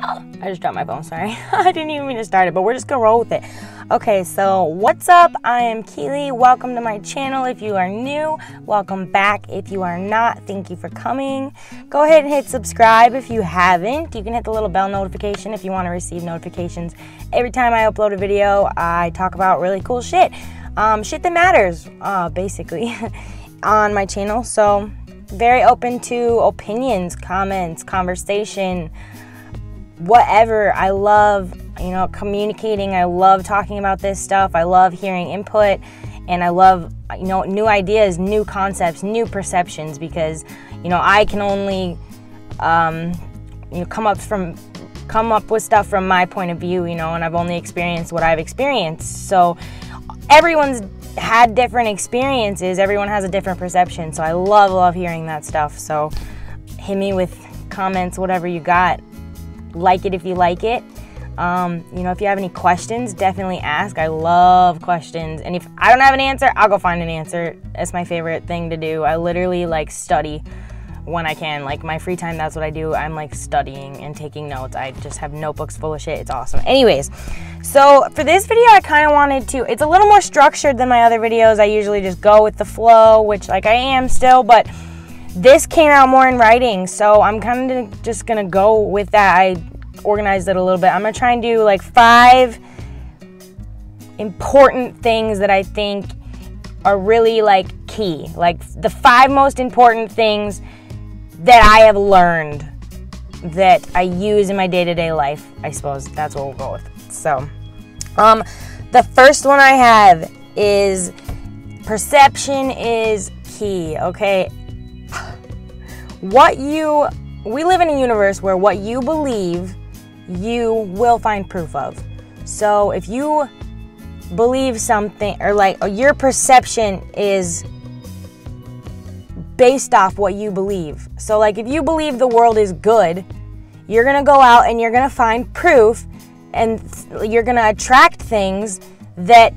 I just dropped my phone, sorry. I didn't even mean to start it, but we're just gonna roll with it. Okay, so what's up? I am Keely. Welcome to my channel. If you are new, welcome back. If you are not, thank you for coming. Go ahead and hit subscribe if you haven't. You can hit the little bell notification if you want to receive notifications. Every time I upload a video, I talk about really cool shit. Shit that matters, basically, on my channel. So, very open to opinions, comments, conversation, whatever. I love, communicating. I love talking about this stuff. I love hearing input, and I love, new ideas, new concepts, new perceptions, because, I can only, come up with stuff from my point of view, and I've only experienced what I've experienced. So everyone's had different experiences. Everyone has a different perception. So I love hearing that stuff. So hit me with comments, whatever you got. Like it if you like it. If you have any questions, definitely ask. I love questions. And if I don't have an answer, I'll go find an answer. That's my favorite thing to do. I literally study when I can. My free time, that's what I do. I'm studying and taking notes. I just have notebooks full of shit. It's awesome. Anyways, so for this video, I kind of wanted to, it's a little more structured than my other videos. I usually just go with the flow, which I am still, but this came out more in writing. So I'm kind of just going to go with that. I organized it a little bit. I'm going to try and do 5 important things that I think are really key. The 5 most important things that I have learned that I use in my day-to-day life. I suppose that's what we'll go with. So, the first one I have is perception is key, okay? We live in a universe where what you believe, you will find proof of. So if you believe something, or your perception is based off what you believe. So if you believe the world is good, you're gonna go out and you're gonna find proof, and you're gonna attract things that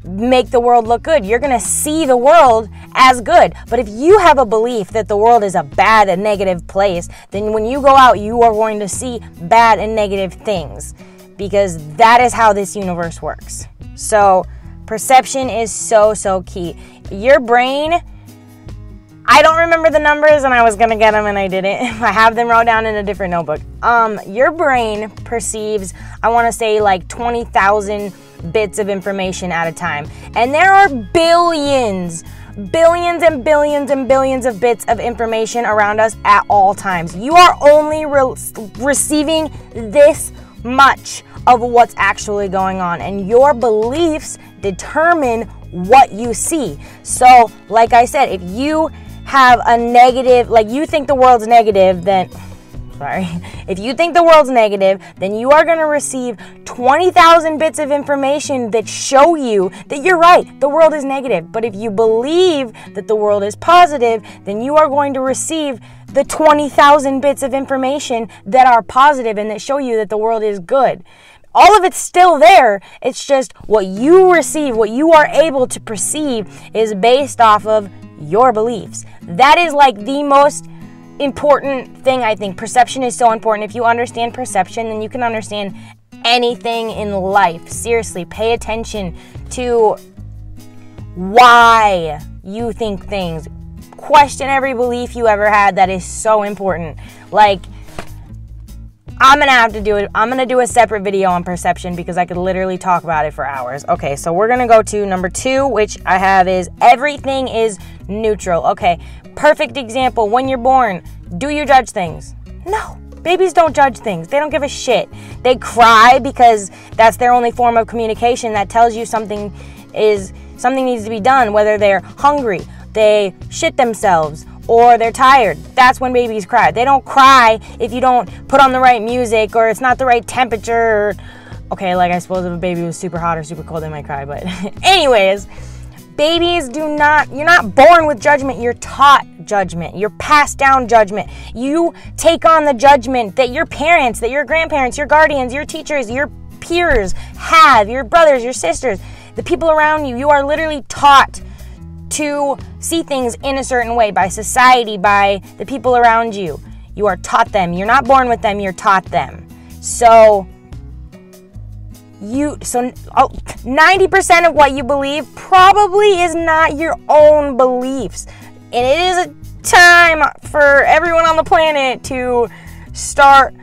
make the world look good. You're gonna see the world as good. But if you have a belief that the world is a bad and negative place, then when you go out, you are going to see bad and negative things, because that is how this universe works. So perception is so key. Your brain, I don't remember the numbers, and I was gonna get them and I didn't. I have them wrote down in a different notebook. Your brain perceives, I wanna say 20,000 bits of information at a time. And there are billions and billions and billions of bits of information around us at all times. You are only receiving this much of what's actually going on, and your beliefs determine what you see. So, like I said, if you have a negative, you think the world's negative, then if you think the world's negative, then you are going to receive 20,000 bits of information that show you that you're right, the world is negative. But if you believe that the world is positive, then you are going to receive the 20,000 bits of information that are positive and that show you that the world is good. All of it's still there. It's just what you receive, what you are able to perceive, is based off of your beliefs. That is the most important thing, I think. Perception is so important. If you understand perception, then you can understand anything in life. Seriously, pay attention to why you think things. Question every belief you ever had. That is so important. I'm gonna have to do it. I'm gonna do a separate video on perception, because I could literally talk about it for hours. Okay, so we're gonna go to number 2, which I have is everything is neutral. Okay, perfect example. When you're born, do you judge things? No. Babies don't judge things. They don't give a shit. They cry because that's their only form of communication that tells you something needs to be done, whether they're hungry, they shit themselves, or they're tired. That's when babies cry. They don't cry if you don't put on the right music, or it's not the right temperature. Okay, I suppose if a baby was super hot or super cold, they might cry, but anyways, babies you're not born with judgment, you're taught judgment. You're passed down judgment. You take on the judgment that your parents, that your grandparents, your guardians, your teachers, your peers have, your brothers, your sisters, the people around you. You are literally taught to see things in a certain way by society, by the people around you. You are taught them. You're not born with them, you're taught them. So 90% of what you believe probably is not your own beliefs. And it is a time for everyone on the planet to start,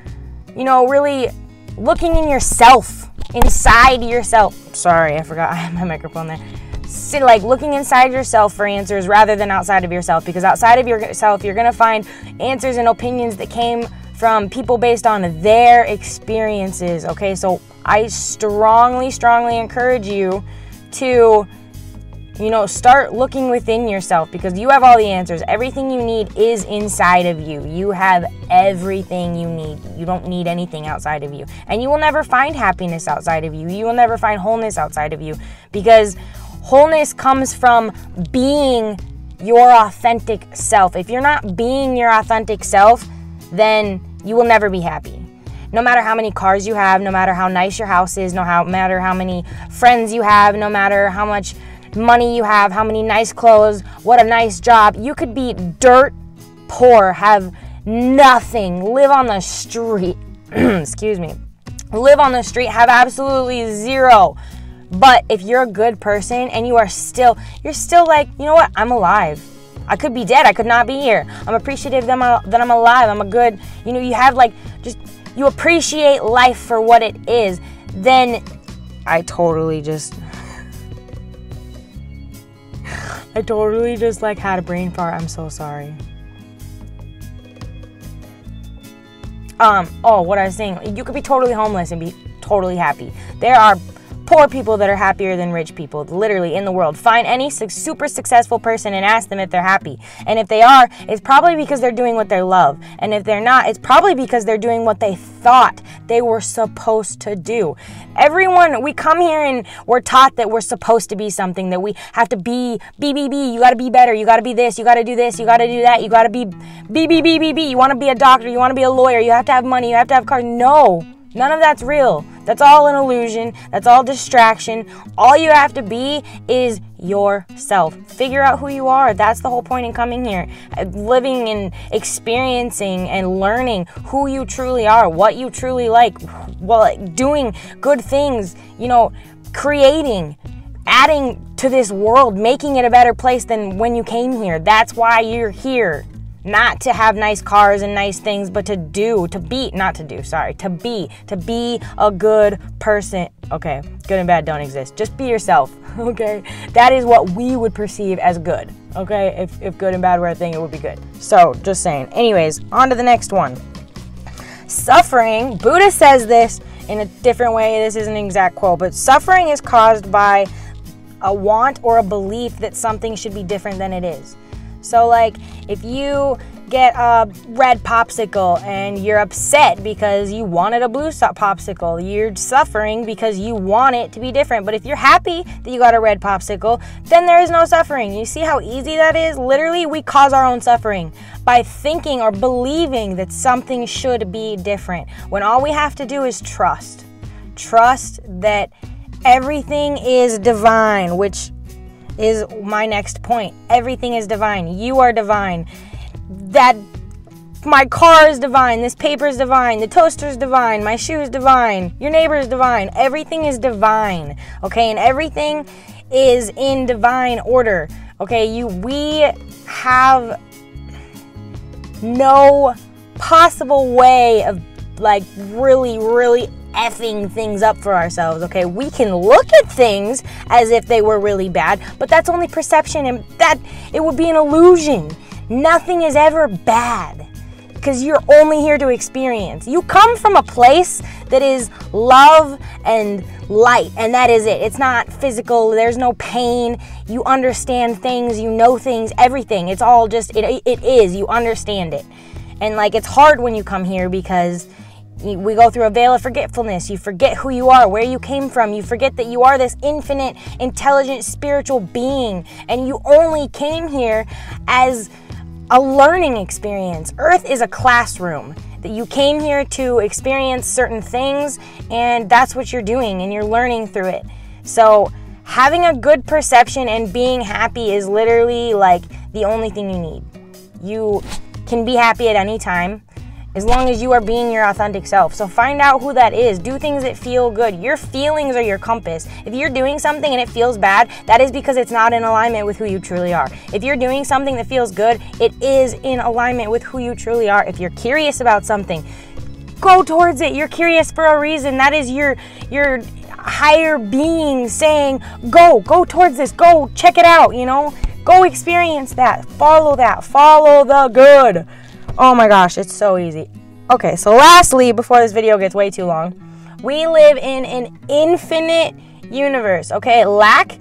really looking in yourself, inside yourself. Sorry, I forgot I had my microphone there. So, looking inside yourself for answers rather than outside of yourself, because outside of yourself, you're going to find answers and opinions that came from people based on their experiences, okay? So I strongly, strongly encourage you to, start looking within yourself, because you have all the answers. Everything you need is inside of you. You have everything you need. You don't need anything outside of you. And you will never find happiness outside of you. You will never find wholeness outside of you, because wholeness comes from being your authentic self. If you're not being your authentic self, then you will never be happy. No matter how many cars you have, no matter how nice your house is, no matter how many friends you have, no matter how much money you have, how many nice clothes, what a nice job, you could be dirt poor, have nothing, live on the street, excuse me, live on the street, have absolutely zero. But if you're a good person and you're still like, you know what, I'm alive. I could be dead. I could not be here. I'm appreciative that I'm alive. I'm a good, you have you appreciate life for what it is. Then I totally just had a brain fart. I'm so sorry. What I was saying, you could be totally homeless and be totally happy. There are poor people that are happier than rich people, literally, in the world. Find any super successful person and ask them if they're happy. And if they are, it's probably because they're doing what they love. And if they're not, it's probably because they're doing what they thought they were supposed to do. Everyone, we come here and we're taught that we're supposed to be something, that we have to be. You got to be better. You got to be this. You got to do this. You got to do that. You got to be. You want to be a doctor. You want to be a lawyer. You have to have money. You have to have cars. No. None of that's real. That's all an illusion. That's all distraction. All you have to be is yourself. Figure out who you are. That's the whole point in coming here. Living and experiencing and learning who you truly are, what you truly like, doing good things, creating, adding to this world, making it a better place than when you came here. That's why you're here. Not to have nice cars and nice things, but to be a good person. Okay, good and bad don't exist. Just be yourself, okay? That is what we would perceive as good, okay? If good and bad were a thing, it would be good. So, just saying. Anyways, on to the next one. Suffering, Buddha says this in a different way. This isn't an exact quote, but suffering is caused by a want or a belief that something should be different than it is. So if you get a red popsicle and you're upset because you wanted a blue popsicle, you're suffering because you want it to be different. But if you're happy that you got a red popsicle, then there is no suffering. You see how easy that is? Literally, we cause our own suffering by thinking or believing that something should be different, when all we have to do is trust. Trust that everything is divine, which is my next point. Everything is divine. You are divine. That my car is divine. This paper is divine. The toaster is divine. My shoe is divine. Your neighbor is divine. Everything is divine. Okay, and everything is in divine order. Okay, we have no possible way of really effing things up for ourselves, okay? We can look at things as if they were really bad, but that's only perception, and that it would be an illusion. Nothing is ever bad, because you're only here to experience. You come from a place that is love and light, and that is it. It's not physical. There's no pain. You understand things. You know things. Everything. It's all just, it is. You understand it. And it's hard when you come here, because we go through a veil of forgetfulness. You forget who you are, where you came from. You forget that you are this infinite, intelligent, spiritual being, and you only came here as a learning experience. Earth is a classroom that you came here to experience certain things, and that's what you're doing, and you're learning through it. So having a good perception and being happy is literally the only thing you need. You can be happy at any time. as long as you are being your authentic self. So find out who that is. Do things that feel good. Your feelings are your compass. If you're doing something and it feels bad, that is because it's not in alignment with who you truly are. If you're doing something that feels good, it is in alignment with who you truly are. If you're curious about something, go towards it. You're curious for a reason. That is your higher being saying, go towards this, go check it out, you know? Go experience that. Follow the good. Oh my gosh, it's so easy. Okay, so lastly, before this video gets way too long, we live in an infinite universe, okay? Lack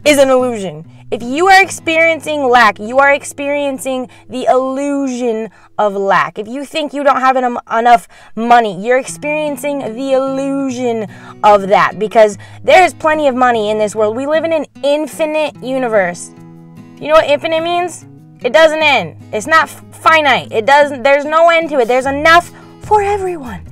is an illusion. If you are experiencing lack, you are experiencing the illusion of lack. If you think you don't have enough money, you're experiencing the illusion of that, because there's plenty of money in this world. We live in an infinite universe. You know what infinite means? It doesn't end. It's not finite. There's no end to it. There's enough for everyone.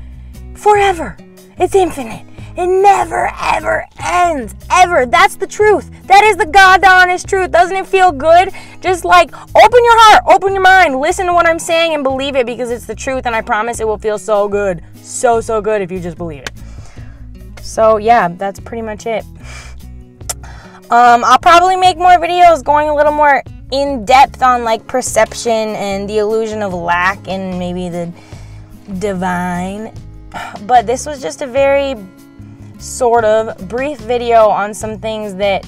Forever. It's infinite. It never, ever ends. Ever. That's the truth. That is the God honest truth. Doesn't it feel good? Just like, open your heart, open your mind, listen to what I'm saying and believe it, because it's the truth, and I promise it will feel so good. So, so good if you just believe it. So, yeah, that's pretty much it. I'll probably make more videos going a little more in depth on like perception and the illusion of lack and maybe the divine. But this was just a very sort of brief video on some things that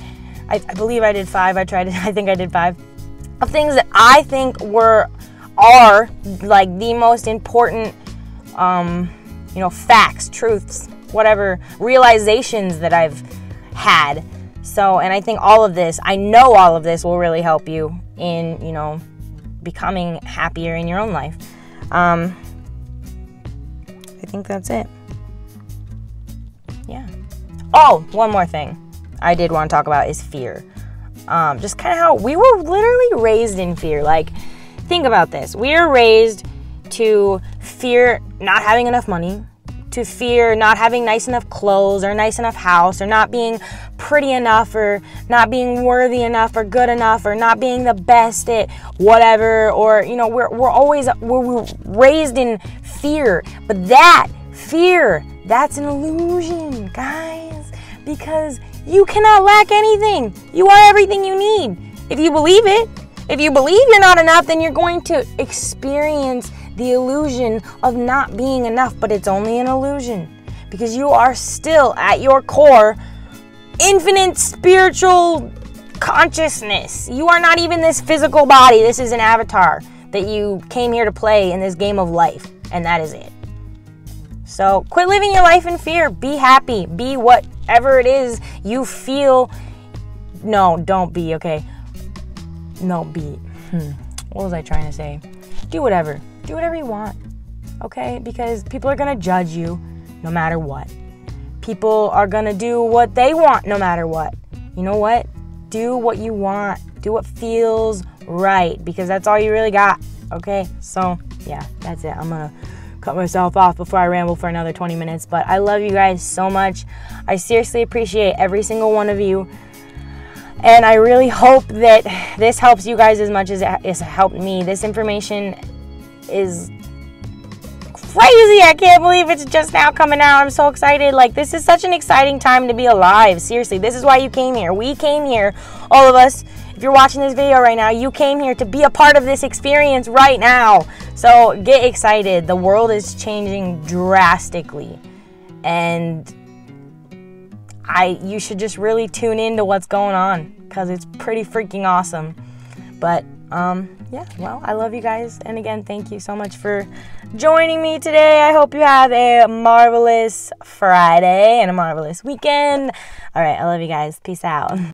I believe I did 5. I think I did 5 of things that I think are like the most important, you know, facts, truths, whatever, realizations that I've had. So, and I think I know all of this will really help you in, you know, becoming happier in your own life. I think that's it. Yeah. Oh, one more thing I did want to talk about is fear. Just kind of how we were literally raised in fear. Like, think about this. We are raised to fear not having enough money, to fear not having nice enough clothes or nice enough house, or not being pretty enough, or not being worthy enough, or good enough, or not being the best at whatever, or, you know, we're raised in fear. But that fear, that's an illusion, guys, because you cannot lack anything. You are everything you need. If you believe it, if you believe you're not enough, then you're going to experience the illusion of not being enough, but it's only an illusion, because you are still at your core infinite spiritual consciousness. You are not even this physical body. This is an avatar that you came here to play in this game of life, and that is it. So quit living your life in fear. Be happy. Be whatever it is you feel. No, don't be, okay? No, be. What was I trying to say? Do whatever. Do whatever you want, okay? Because people are going to judge you no matter what. People are going to do what they want no matter what. You know what? Do what you want. Do what feels right, because that's all you really got, okay? So, yeah, that's it. I'm going to cut myself off before I ramble for another 20 minutes. But I love you guys so much. I seriously appreciate every single one of you. And I really hope that this helps you guys as much as it's helped me. This information is crazy. I can't believe it's just now coming out. I'm so excited. Like, this is such an exciting time to be alive. Seriously, this is why you came here. We came here, all of us. If you're watching this video right now, you came here to be a part of this experience right now. So get excited. The world is changing drastically, and you should just really tune into what's going on, because it's pretty freaking awesome. But yeah, well, I love you guys, and again, thank you so much for joining me today. I hope you have a marvelous Friday and a marvelous weekend. All right, I love you guys. Peace out.